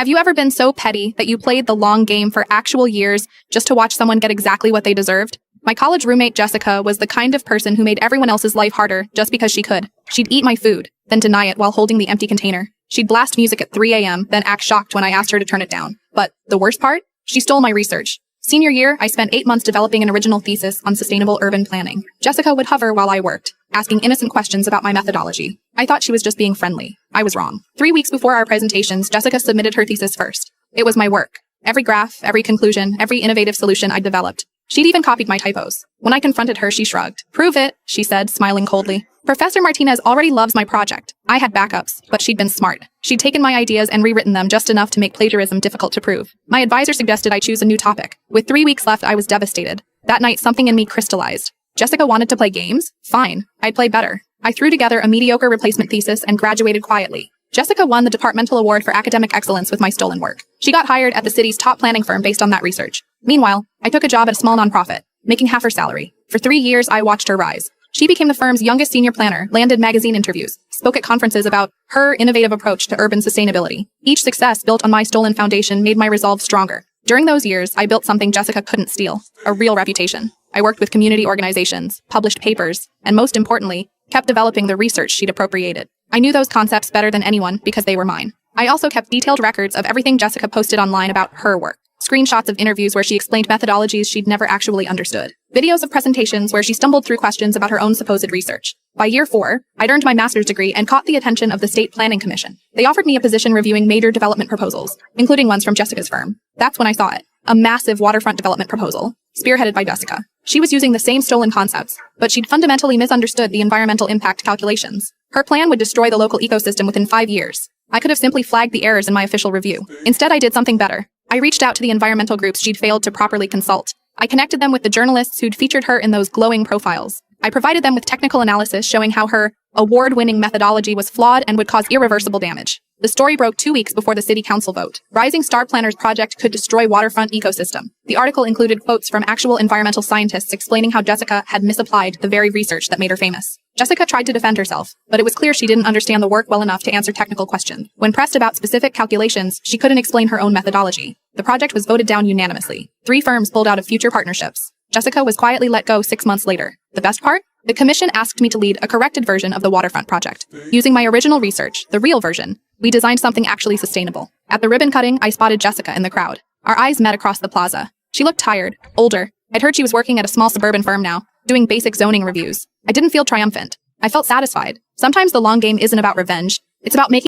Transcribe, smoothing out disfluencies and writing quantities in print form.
Have you ever been so petty that you played the long game for actual years just to watch someone get exactly what they deserved? My college roommate Jessica was the kind of person who made everyone else's life harder just because she could. She'd eat my food, then deny it while holding the empty container. She'd blast music at 3 a.m., then act shocked when I asked her to turn it down. But the worst part? She stole my research. Senior year, I spent 8 months developing an original thesis on sustainable urban planning. Jessica would hover while I worked, asking innocent questions about my methodology. I thought she was just being friendly. I was wrong. 3 weeks before our presentations, Jessica submitted her thesis first. It was my work. Every graph, every conclusion, every innovative solution I developed. She'd even copied my typos. When I confronted her, she shrugged. "Prove it," she said, smiling coldly. Professor Martinez already loves my project. I had backups, but she'd been smart. She'd taken my ideas and rewritten them just enough to make plagiarism difficult to prove. My advisor suggested I choose a new topic. With 3 weeks left, I was devastated. That night, something in me crystallized. Jessica wanted to play games? Fine. I'd play better. I threw together a mediocre replacement thesis and graduated quietly. Jessica won the departmental award for academic excellence with my stolen work. She got hired at the city's top planning firm based on that research. Meanwhile, I took a job at a small nonprofit, making half her salary. For 3 years, I watched her rise. She became the firm's youngest senior planner, landed magazine interviews, spoke at conferences about her innovative approach to urban sustainability. Each success built on my stolen foundation made my resolve stronger. During those years, I built something Jessica couldn't steal, a real reputation. I worked with community organizations, published papers, and most importantly, kept developing the research she'd appropriated. I knew those concepts better than anyone because they were mine. I also kept detailed records of everything Jessica posted online about her work. Screenshots of interviews where she explained methodologies she'd never actually understood. Videos of presentations where she stumbled through questions about her own supposed research. By year 4, I'd earned my master's degree and caught the attention of the State Planning Commission. They offered me a position reviewing major development proposals, including ones from Jessica's firm. That's when I saw it. A massive waterfront development proposal, spearheaded by Jessica. She was using the same stolen concepts, but she'd fundamentally misunderstood the environmental impact calculations. Her plan would destroy the local ecosystem within 5 years. I could have simply flagged the errors in my official review. Instead, I did something better. I reached out to the environmental groups she'd failed to properly consult. I connected them with the journalists who'd featured her in those glowing profiles. I provided them with technical analysis showing how her award-winning methodology was flawed and would cause irreversible damage. The story broke 2 weeks before the city council vote. Rising Star Planner's project could destroy waterfront ecosystem. The article included quotes from actual environmental scientists explaining how Jessica had misapplied the very research that made her famous. Jessica tried to defend herself, but it was clear she didn't understand the work well enough to answer technical questions. When pressed about specific calculations, she couldn't explain her own methodology. The project was voted down unanimously. 3 firms pulled out of future partnerships. Jessica was quietly let go 6 months later. The best part? The commission asked me to lead a corrected version of the waterfront project. Using my original research, the real version, we designed something actually sustainable. At the ribbon cutting, I spotted Jessica in the crowd. Our eyes met across the plaza. She looked tired, older. I'd heard she was working at a small suburban firm now, doing basic zoning reviews. I didn't feel triumphant. I felt satisfied. Sometimes the long game isn't about revenge. It's about making